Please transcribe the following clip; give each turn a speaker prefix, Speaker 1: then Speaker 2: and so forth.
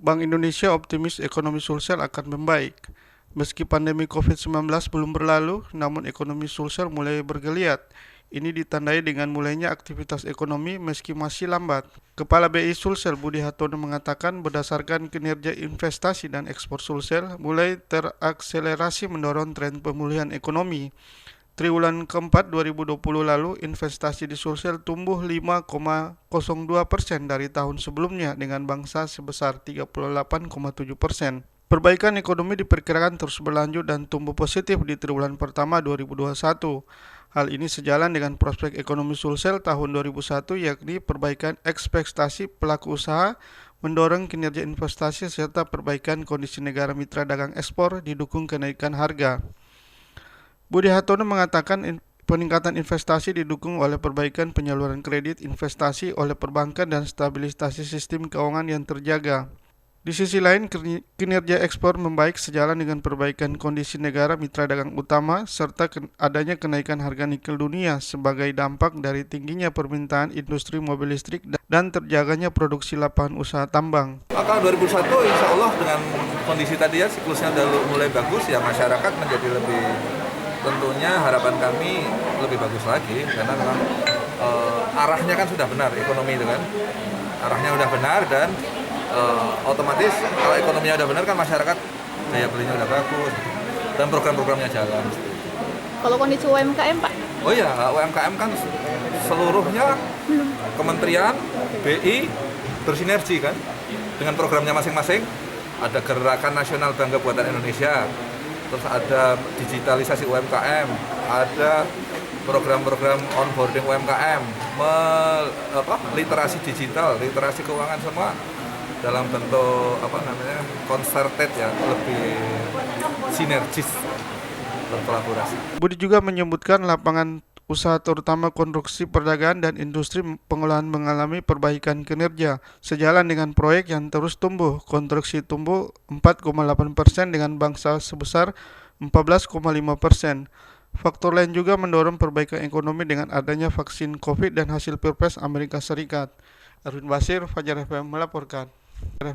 Speaker 1: Bank Indonesia optimis ekonomi Sulsel akan membaik. Meski pandemi COVID-19 belum berlalu, namun ekonomi Sulsel mulai bergeliat. Ini ditandai dengan mulainya aktivitas ekonomi meski masih lambat. Kepala BI Sulsel Budi Hartono mengatakan berdasarkan kinerja investasi dan ekspor Sulsel mulai terakselerasi mendorong tren pemulihan ekonomi. Triwulan keempat 2020 lalu, investasi di Sulsel tumbuh 5,02% dari tahun sebelumnya dengan bangsa sebesar 38,7%. Perbaikan ekonomi diperkirakan terus berlanjut dan tumbuh positif di triwulan pertama 2021. Hal ini sejalan dengan prospek ekonomi Sulsel tahun 2001, yakni perbaikan ekspektasi pelaku usaha, mendorong kinerja investasi serta perbaikan kondisi negara mitra dagang ekspor didukung kenaikan harga. Budi Hartono mengatakan peningkatan investasi didukung oleh perbaikan penyaluran kredit investasi oleh perbankan dan stabilisasi sistem keuangan yang terjaga. Di sisi lain, kinerja ekspor membaik sejalan dengan perbaikan kondisi negara mitra dagang utama serta adanya kenaikan harga nikel dunia sebagai dampak dari tingginya permintaan industri mobil listrik dan terjaganya produksi lapangan usaha tambang.
Speaker 2: Maka 2001 insya Allah dengan kondisi tadi ya siklusnya udah mulai bagus ya, masyarakat menjadi lebih, tentunya harapan kami lebih bagus lagi karena memang arahnya kan sudah benar, ekonomi itu kan arahnya udah benar dan otomatis kalau ekonominya udah benar kan masyarakat daya belinya udah bagus dan program-programnya jalan.
Speaker 3: Kalau kondisi UMKM Pak?
Speaker 2: Oh iya, UMKM kan seluruhnya kementerian, BI bersinergi kan dengan programnya masing-masing. Ada Gerakan Nasional Bangga Buatan Indonesia, terus ada digitalisasi UMKM, ada program-program onboarding UMKM, literasi digital, literasi keuangan semua dalam bentuk concerted ya, lebih sinergis berkolaborasi.
Speaker 1: Budi juga menyebutkan lapangan usaha terutama konstruksi, perdagangan, dan industri pengolahan mengalami perbaikan kinerja sejalan dengan proyek yang terus tumbuh. Konstruksi tumbuh 4,8% dengan bangsa sebesar 14,5%. Faktor lain juga mendorong perbaikan ekonomi dengan adanya vaksin COVID dan hasil Pilpres Amerika Serikat. Erwin Basir, Fajar FM melaporkan.